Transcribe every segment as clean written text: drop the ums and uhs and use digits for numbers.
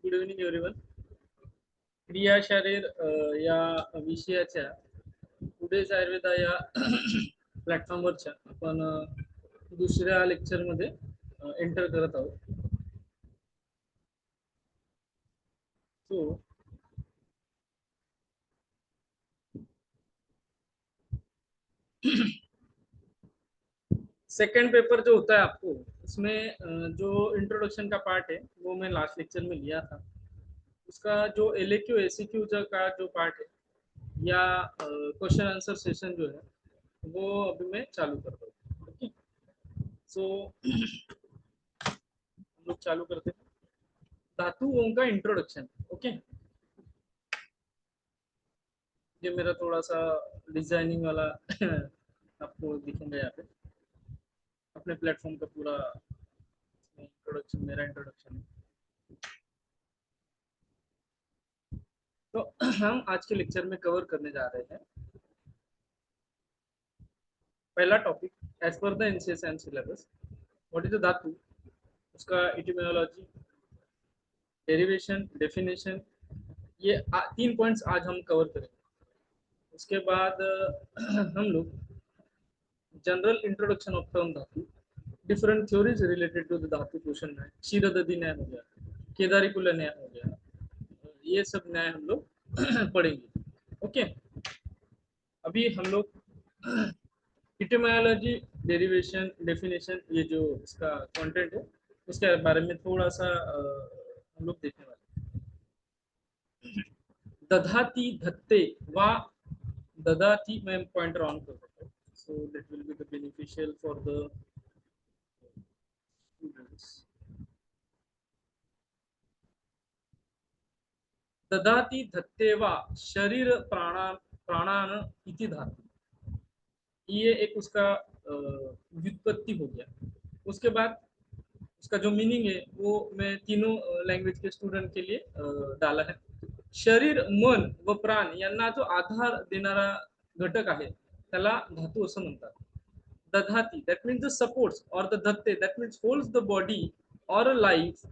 Good evening everyone. क्रिया शरीर या विषयाच्या पुढेच आयुर्वेदा या प्लॅटफॉर्मवरच्या आपण दुसऱ्या लेक्चरमध्ये एंटर करत आहोत. सो सेकेंड पेपर जो होता है आपको उसमें जो इंट्रोडक्शन का पार्ट है वो मैं लास्ट लेक्चर में लिया था. उसका जो एलएक्यू एसीक्यू का जो पार्ट है या क्वेश्चन आंसर सेशन जो है वो अभी मैं चालू कर रहा हूँ. ओके, सो हम लोग चालू करते हैं धातुओं का इंट्रोडक्शन. ओके, ये मेरा थोड़ा सा डिजाइनिंग वाला आपको दिखेंगे यहाँ पे. अपने प्लेटफॉर्म का पूरा इंट्रोडक्शन मेरा इंट्रोडक्शन है. तो हम आज के लेक्चर में कवर करने जा रहे हैं पहला topic as per the NCS and syllabus. What is the dhatu, उसका इटिमोलॉजी, डेरिवेशन, डेफिनेशन, ये 3 पॉइंट्स आज हम कवर करेंगे. उसके बाद हम लोग general introduction of term dhatu, different theories related to the dhatu question न्याय, क्षीरदधि न्याय हो गया, केदारी कुल न्याय हो गया, ये सब न्याय हम लोग पढ़ेंगे. ओके, अभी हम लोग इटिमोलॉजी, डेरिवेशन, डेफिनेशन, ये जो इसका कंटेंट है उसके बारे में थोड़ा सा हम लोग देखने वाले. दधाती, धत्ते वा ददाती मैं पॉइंटर ऑन कर देता हूँ, so that will be the beneficial for the students. ददाती, धत्ते वा शरीर प्राणान इति धातु, ये एक उसका व्युत्पत्ति हो गया. उसके बाद उसका जो मीनिंग है वो मैं तीनों लैंग्वेज के स्टूडेंट के लिए डाला है. शरीर, मन व प्राण यांना जो आधार देणारा घटक आहे त्याला धातू असं म्हणतात. दधाती that means the supports, or the dhatte that means holds the body or a life,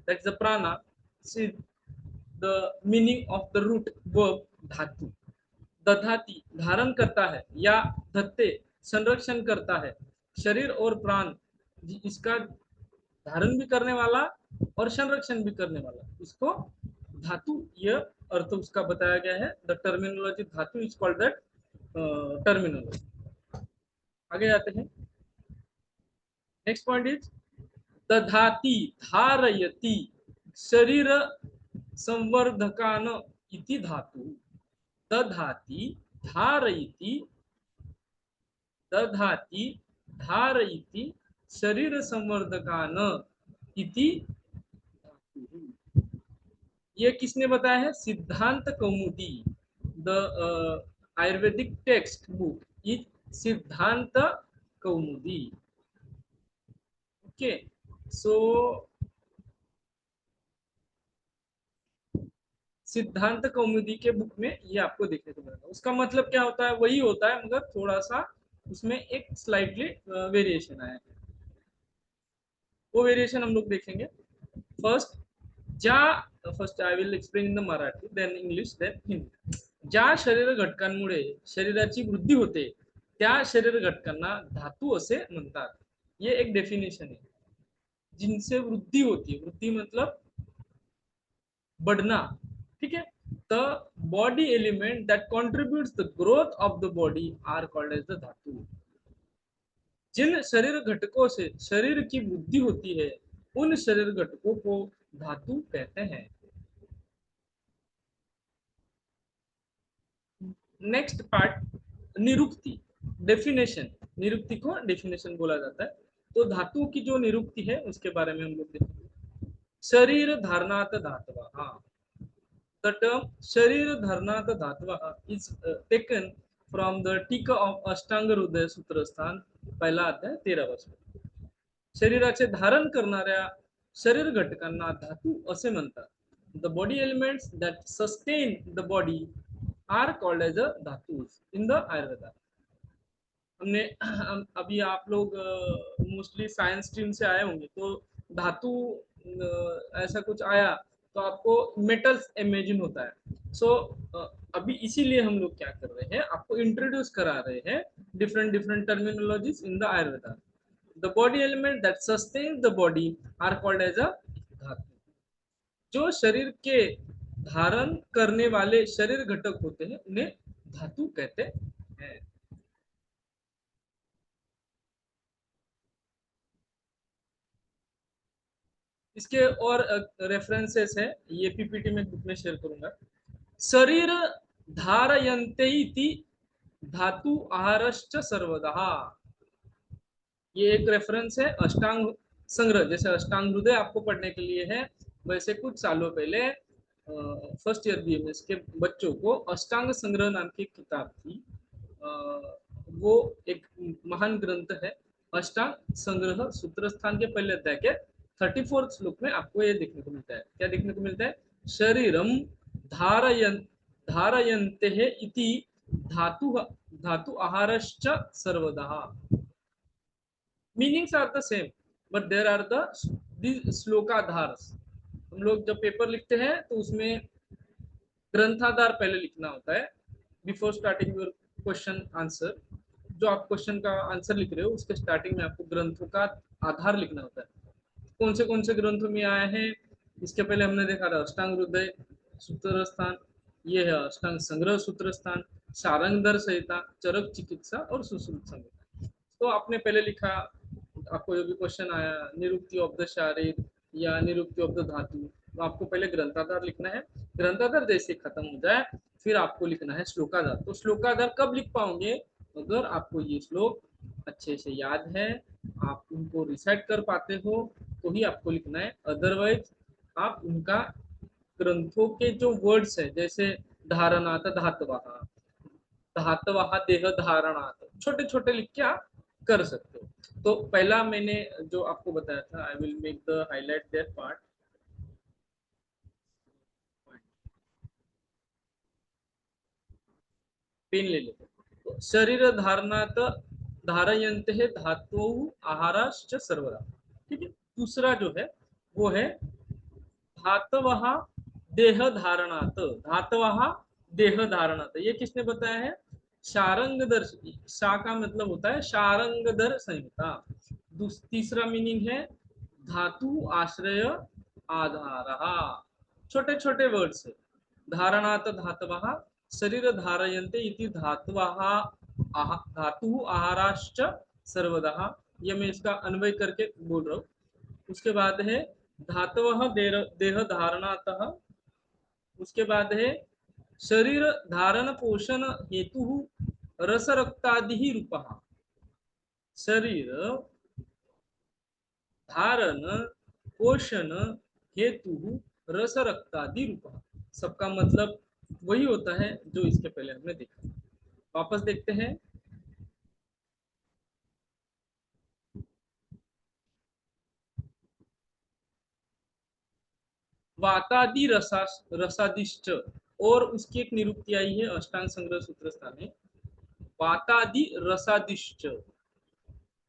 that's the prana. See the meaning of the root verb dhatu. दधाती धारण करता है या धत्ते संरक्षण करता है. शरीर और प्राण इसका धारण भी करने वाला और संरक्षण भी करने वाला, इसको धातु, यह अर्थ उसका बताया गया है. द टर्मिनोलॉजी धातु इज कॉल्ड दैट टर्मिनोलॉजी. आगे जाते हैं. नेक्स्ट पॉइंट इज दधाती, धारयति शरीर संवर्धकान इति धातु. दधाती, धारयति, दधाती, धारयति शरीर संवर्धकान इति धातु. ये किसने बताया है? Siddhanta Kaumudi. The ayurvedic text book is Siddhanta Kaumudi. Okay, सो सिद्धांत कौमुदी के बुक में ये आपको देखने को मिलेगा. उसका मतलब क्या होता है? वही होता है मगर थोड़ा सा उसमें एक स्लाइटली वेरिएशन आया है. वो वेरिएशन हम लोग देखेंगे. First I will explain in the Marathi, then English, then Hindi. ज्या शरीर घटकांमुळे शरीराची वृद्धी होते त्या शरीर घटकांना धातू असे म्हणतात. ये एक डेफिनेशन है. जिनसे वृद्धि होती है, वृद्धि मतलब बढ़ना, ठीक है. The body element that contributes the growth of the body are called as the dhatu. जिन शरीर घटकों से शरीर की वृद्धि होती है उन शरीर घटकों को धातु कहते हैं. नेक्स्ट पार्ट, निरुक्ति, डेफिनेशन. निरुक्ति को डेफिनेशन बोला जाता है. तो धातु की जो निरुक्ति है उसके बारे में हम लोग देखेंगे. शरीर धारणात धातवा. हाँ, the term sharir dharnat dhatva is taken from the टीका of अष्टांग हृदय सूत्रस्थान, पहिला अध्याय 13 वर्ष. शरीराचे धारण करणाऱ्या शरीर घटकांना धातू असे म्हणतात. The body elements that sustain the body are called as a धातुस in the Ayurveda. हमने अभी आप लोग मोस्टली साइंस स्ट्रीम से आए होंगे तो धातु ऐसा कुछ आया तो आपको मेटल्स इमेजिन होता है। सो अभी इसीलिए हम लोग क्या कर रहे हैं, आपको इंट्रोड्यूस करा रहे हैं different different terminologies in the Ayurveda. The body element that sustain the body are called as a dhatu. जो शरीर के धारण करने वाले शरीर घटक होते हैं उन्हें धातु कहते हैं। इसके और रेफरेंसेस है, ये पीपीटी में ग्रुप में शेयर करूंगा। शरीर धारयन्ते इति धातु आहारश्च सर्वदा। ये एक रेफरेंस है अष्टांग संग्रह, जैसे अष्टांग हृदय आपको पढ़ने के लिए है, वैसे कुछ सालों पहले फर्स्ट ईयर बीएमएस के बच्चों को अष्टांग संग्रह नाम की किताब थी। वो एक महान ग्रंथ है। अष्टांग संग्रह सूत्र स्थान के पहले अध्याय के 34 श्लोक में आपको ये देखने को मिलता है। क्या देखने को मिलता है? शरीरम धारयन धारयन्ते इति धातु धातु आहारश्च सर्वदा। Meanings are the same but there are the श्लोकाधार्स। हम लोग जब पेपर लिखते हैं तो उसमें ग्रंथाधार पहले लिखना होता है before starting your question answer. जो आप क्वेश्चन का आंसर लिख रहे हो उसके स्टार्टिंग में आपको ग्रंथों का आधार लिखना होता है, कौन से ग्रंथों में आए हैं। इसके पहले हमने देखा था अष्टांग हृदय सूत्र स्थान, ये है अष्टांग संग्रह सूत्र स्थान, सारंगधर संहिता, चरक चिकित्सा और सुश्रुत संहिता। तो आपने पहले लिखा, आपको जो भी क्वेश्चन आया निरुक्ति ऑफ द शारीर या निरुक्ति ऑफ द धातु, तो आपको पहले ग्रंथाधार लिखना है। ग्रंथाधार जैसे खत्म हो जाए फिर आपको लिखना है श्लोकाधार। तो श्लोकाधार कब लिख पाओगे? अगर आपको ये श्लोक अच्छे से याद है, आप उनको रिसाइट कर पाते हो, तो ही आपको लिखना है। अदरवाइज आप उनका ग्रंथों के जो वर्ड्स है, जैसे धारणात धातवः, धातवः देह धारणात, छोटे छोटे लिख के आप कर सकते हो। तो पहला मैंने जो आपको बताया था, I will make the highlight that part. Pen ले लेते, तो शरीर धारणात धारयन्ते है धातु आहारश्च सर्वदा। ठीक है। दूसरा जो है वो है धातवः देह धारणात, धातवः देह धारणात, ये किसने बताया है? शारंगधर। शा का मतलब होता है शारंगधर संहिता। तीसरा मीनिंग है धातु आश्रय आधार। छोटे छोटे वर्ड्स है। धारणात धातवः शरीर धारयन्ते इति धातवः धातु आहाराश्च सर्वदा। ये मैं इसका अन्वय करके बोल रहा हूँ। उसके बाद है धातवः देह धारणातः। उसके बाद है शरीर धारण पोषण हेतु रस रक्तादि रूपः। शरीर धारण पोषण हेतु रस रक्तादि रूपः। सबका मतलब वही होता है जो इसके पहले हमने देखा। वापस देखते हैं। वातादि रसादिश्च, और उसकी एक निरुक्ति आई है अष्टांग संग्रह सूत्र स्थान में, वातादि रसादिश्च।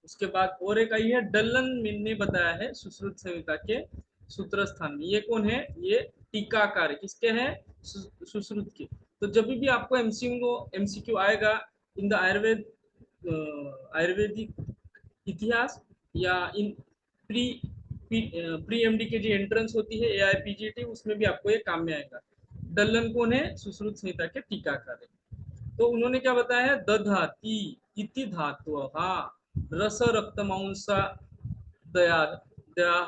उसके बाद और एक आई है डल्लन ने बताया है सुश्रुत संहिता के सूत्र स्थान में। ये कौन है? ये टीकाकार किसके हैं? सुश्रुत के। तो जब भी आपको एमसीक्यू आएगा इन द आयुर्वेदिक इतिहास या इन प्री प्री एमडी के जो एंट्रेंस होती है एआईपीजीटी, उसमें भी आपको ये काम में आएगा। डल्लन कौन है? सुश्रुत संहिता के टीकाकार है। तो उन्होंने क्या बताया है? दधाती इति धातुः रस रक्त मांसा दया दया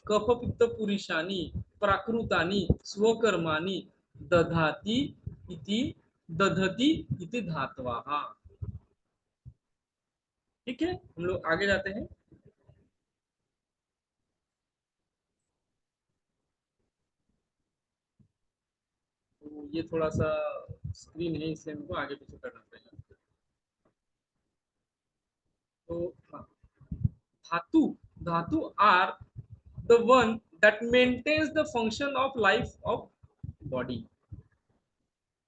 कफ पित्त पुरुषानि प्राकृतानि स्वकर्माणि दधाति इति दधति इति धातवः। ठीक है, हम लोग आगे जाते हैं। तो ये थोड़ा सा स्क्रीन है, इससे हमको आगे पीछे करना पड़ेगा। तो हाँ, धातु धातु are the one that maintains the function of life of body.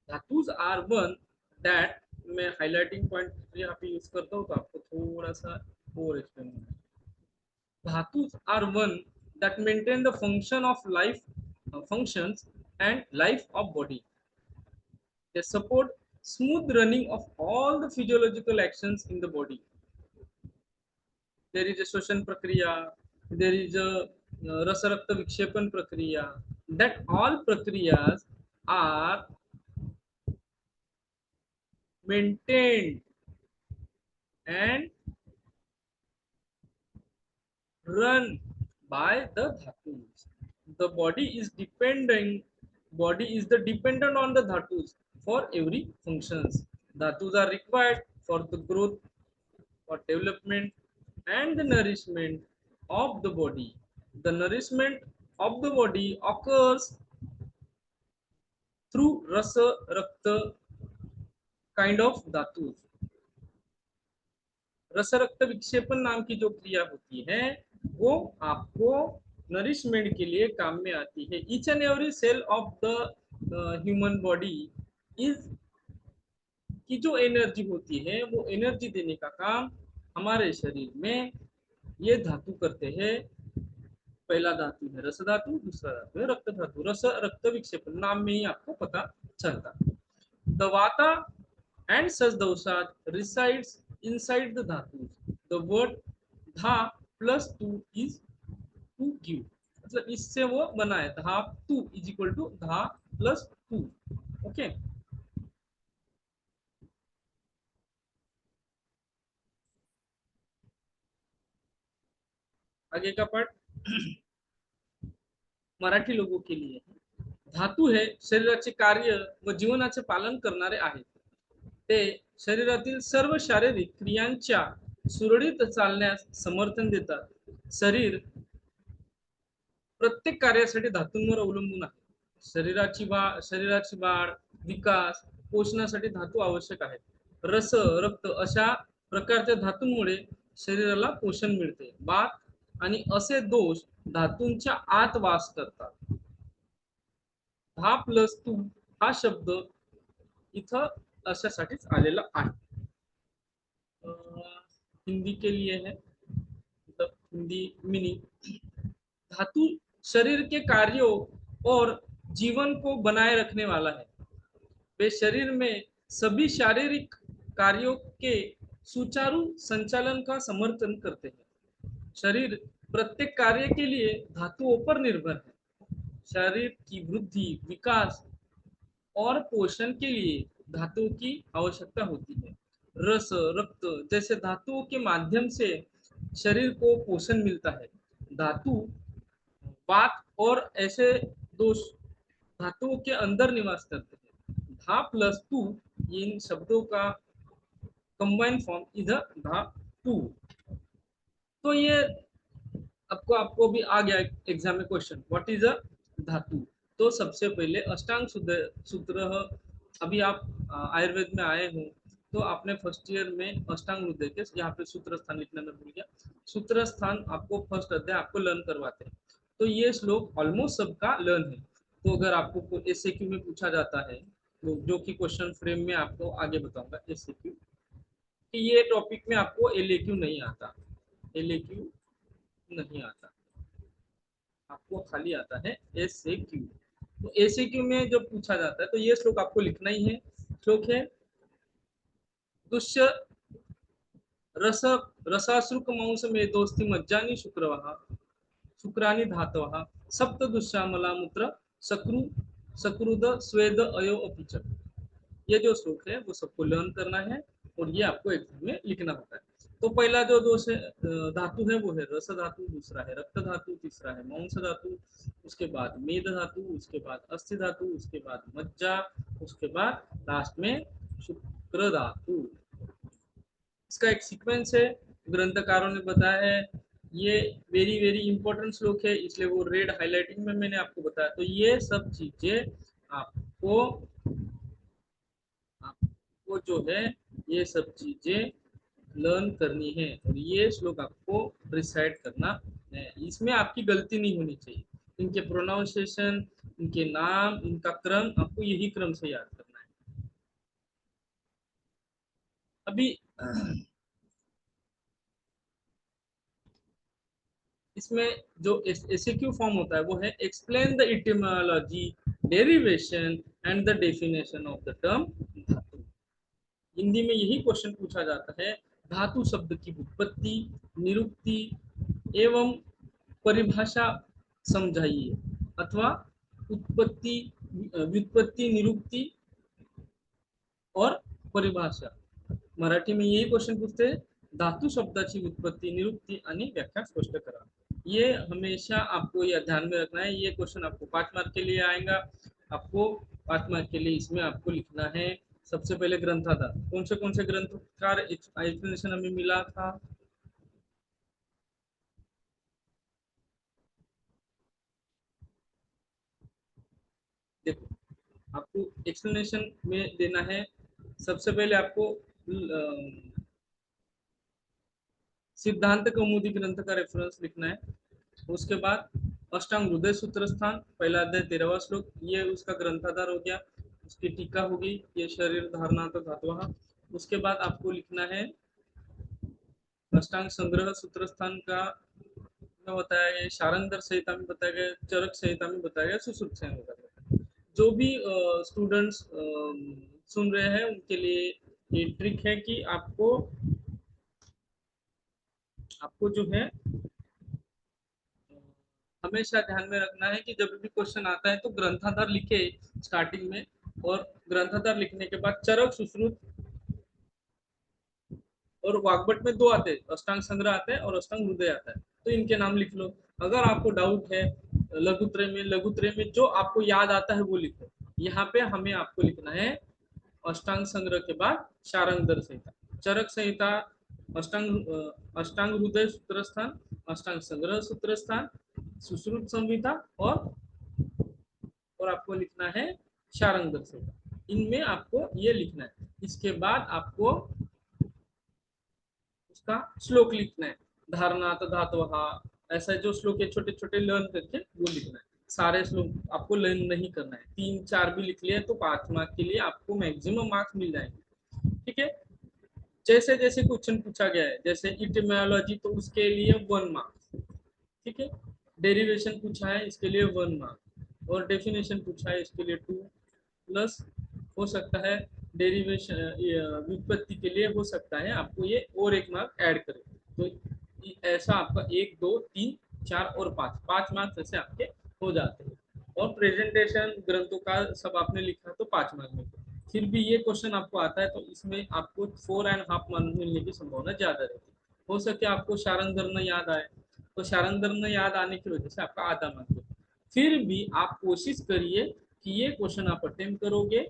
Dhatus are one that, मैं हाइलाइटिंग पॉइंट यहाँ पे यूज करता हूँ तो आपको थोड़ा सा और explain. Dhatus are one that maintain the function of life functions and life of body. They support smooth running of all the physiological actions in the body. There is a shoshan prakriya, there is a rasarakta vikshepan prakriya. That all prakriyas are maintained and run by the dhatus. The body is the dependent on the dhatus for every functions. Dhatus are required for the growth, for development and the nourishment of the body. The nourishment of the body occurs through rasa rakta kind of dhatus. रस रक्त विक्षेपण नाम की जो क्रिया होती है वो आपको नरिशमेंट के लिए काम में आती है. Each and every cell of the human body is की जो एनर्जी होती है वो एनर्जी देने का काम हमारे शरीर में ये धातु करते हैं. पहला धातु है रस धातु, दूसरा धातु है रक्त धातु. रस रक्त विक्षेपण नाम में ही आपको पता चलता. द वाता and such dosad resides inside the dhatus. The word dha plus tu is to give. मतलब इससे वो बना है धा टू इज इक्वल टू धा प्लस टू. ओके, आगे का पार्ट मराठी लोगों के लिए. धातू हे शरीराचे कार्य व जीवनाचे पालन करणारे आहेत. ते शरीरातील सर्व शारीरिक क्रियांच्या सुरळीत चालण्यास समर्थन देतात. शरीर प्रत्येक कार्यासाठी धातूंवर अवलंबून आहे. शरीराची वाढ, विकास, पोषणासाठी धातू आवश्यक आहेत. रस रक्त अशा प्रकारच्या धातूंमुळे शरीराला पोषण मिळते. वात आणि असे दोष धातूंच्या आत वास करतात. धा प्लस टू हा शब्द इथं अशासाठीच आलेला आहे. हिंदी के लिए है, मतलब हिंदी मीनिंग. धातु शरीर के कार्यों और जीवन को बनाए रखने वाला है. वे शरीर में सभी शारीरिक कार्यों के सुचारू संचालन का समर्थन करते हैं. शरीर प्रत्येक कार्य के लिए धातुओं पर निर्भर है. शरीर की वृद्धि, विकास और पोषण के लिए धातुओं की आवश्यकता होती है. रस रक्त जैसे धातुओं के माध्यम से शरीर को पोषण मिलता है. धातु वात और ऐसे दोष धातुओं के अंदर निवास करते हैं. धा प्लस टू इन शब्दों का कंबाइन फॉर्म इधर धा टू. तो ये आपको भी आ गया एग्जाम में क्वेश्चन, व्हाट इज अ धातु. तो सबसे पहले अष्टांग सूत्र, अभी आप आयुर्वेद में आए हो तो आपने फर्स्ट ईयर में अष्टांग हृदय के यहाँ पे सूत्र स्थान लिखना मैं भूल गया. सूत्र स्थान आपको फर्स्ट अध्याय आपको लर्न करवाते हैं. तो ये श्लोक ऑलमोस्ट सबका लर्न है. तो अगर आपको एसएक्यू में पूछा जाता है तो जो कि क्वेश्चन फ्रेम में आपको आगे बताऊंगा एसएक्यू कि ये टॉपिक में आपको एलएक्यू नहीं आता. एलएक्यू नहीं आता, आपको खाली आता है एसएक्यू. तो एसएक्यू में जब पूछा जाता है तो ये श्लोक आपको लिखना ही है. श्लोक है दुष्य रस रसाश्रुक मांस में दोस्ती मज्जानी शुक्रानी धातव सप्त दुष्यामला मूत्र सकृद स्वेद अयो अपिच. ये जो श्लोक है वो सबको लर्न करना है और ये आपको एग्जाम में लिखना होता है. तो पहला जो दोष है धातु है वो है रस धातु, दूसरा है रक्त धातु, तीसरा है मांस धातु, उसके बाद मेद धातु, उसके बाद अस्थि धातु, उसके बाद मज्जा, उसके बाद लास्ट में शुक्र धातु. इसका एक सीक्वेंस है, ग्रंथकारों ने बताया है. ये वेरी वेरी इंपॉर्टेंट श्लोक है इसलिए वो रेड हाईलाइटिंग में मैंने आपको बताया. तो ये सब चीजें आपको आपको जो है ये सब चीजें लर्न करनी है और ये श्लोक आपको रिसाइट करना है. इसमें आपकी गलती नहीं होनी चाहिए. इनके प्रोनाउंसिएशन, इनके नाम, इनका क्रम आपको यही क्रम से याद करना है. अभी इसमें जो एसक्यू फॉर्म होता है वो है explain the etymology, derivation and the definition of the term धातु। हिंदी में यही क्वेश्चन पूछा जाता है, धातु शब्द की उत्पत्ति, निरुक्ति एवं परिभाषा समझाइए, अथवा उत्पत्ति, व्युत्पत्ति, निरुक्ति और परिभाषा। मराठी में यही क्वेश्चन पूछते हैं, धातु शब्दाची उत्पत्ति, निरुक्ती आणि व्याख्या स्पष्ट करा। ये हमेशा आपको यह ध्यान में रखना है, ये क्वेश्चन आपको 5 मार्क के लिए आएगा। आपको 5 मार्क के लिए इसमें आपको लिखना है सबसे पहले ग्रंथाधार, कौन से ग्रंथों का एक्सप्लेनेशन हमें मिला था। देखो, आपको एक्सप्लेनेशन में देना है, सबसे पहले आपको सिद्धांत कौमुदी ग्रंथ का रेफरेंस लिखना है। उसके बाद अष्टांग हृदय सूत्र स्थान, पहला अध्याय 13वां श्लोक, ये उसका ग्रंथाधार हो गया। उसकी टीका होगी, ये शरीर धारणा तो धातुः। उसके बाद आपको लिखना है अष्टांग संग्रह सूत्र स्थान का में बताया गया, शारंगर संहिता में बताया गया, चरक संहिता में बताया गया, सुश्रुत संहिता में बताया गया। जो भी स्टूडेंट्स सुन रहे हैं उनके लिए ये ट्रिक है कि आपको आपको जो है हमेशा ध्यान में रखना है कि जब भी क्वेश्चन आता है तो ग्रंथाधार लिखे स्टार्टिंग में, और ग्रंथाधार लिखने के बाद चरक, सुश्रुत और वाग्भट में दो आते हैं, अष्टांग संग्रह आता है और अष्टांग हृदय आता है, तो इनके नाम लिख लो। अगर आपको डाउट है लघुत्रय में जो आपको याद आता है वो लिखो। यहाँ पे हमें आपको लिखना है अष्टांग संग्रह के बाद शारंगधर संहिता, चरक संहिता, अष्टांग हृदय सूत्र स्थान, अष्टांग संग्रह सूत्र स्थान, सुश्रुत संहिता और आपको लिखना है शारंगधर संहिता। इनमें आपको ये लिखना है। इसके बाद आपको उसका श्लोक लिखना है, धारणात धातवः, ऐसा जो श्लोक है छोटे छोटे लर्न करके वो लिखना है। सारे श्लोक आपको लर्न नहीं करना है, 3-4 भी लिख लिए तो 5 मार्क के लिए आपको मैक्सिमम मार्क्स मिल जाएंगे। ठीक है, जैसे जैसे क्वेश्चन पूछा गया है, जैसे इटिमोलॉजी तो उसके लिए 1 मार्क। ठीक है, डेरिवेशन पूछा है इसके लिए 1 मार्क, और डेफिनेशन पूछा है इसके लिए 2 प्लस, हो सकता है डेरिवेशन व्युत्पत्ति के लिए हो सकता है आपको ये और 1 मार्क ऐड करें, तो ऐसा आपका 1, 2, 3, 4 और 5 ऐसे आपके हो जाते हैं। और प्रेजेंटेशन ग्रंथों का सब आपने लिखा तो 5 मार्क में, फिर भी ये क्वेश्चन आपको आता है तो इसमें आपको 4.5 मार्क मिलने की संभावना ज्यादा रहती है। हो सके आपको शारंगधर न याद आए, तो शारंगधर न याद आने की वजह से आपका आधा मार्क, फिर भी आप कोशिश करिए कि ये क्वेश्चन आप अटेम्प्ट करोगे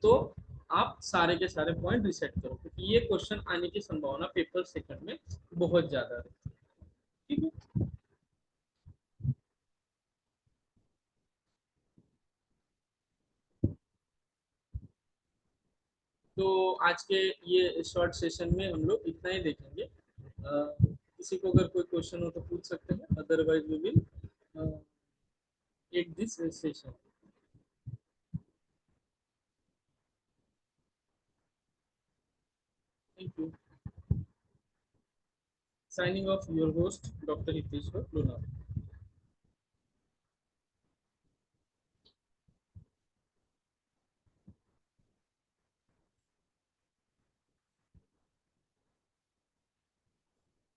तो आप सारे के सारे पॉइंट रिसेट करो, क्योंकि ये क्वेश्चन आने की संभावना पेपर सेकंड में बहुत ज्यादा रहती है। ठीक है, तो आज के ये शॉर्ट सेशन में हम लोग इतना ही देखेंगे। किसी को अगर कोई क्वेश्चन हो तो पूछ सकते हैं, otherwise we will at this session. Thank you. Signing off, your host Dr. Hiteshwar Lonar.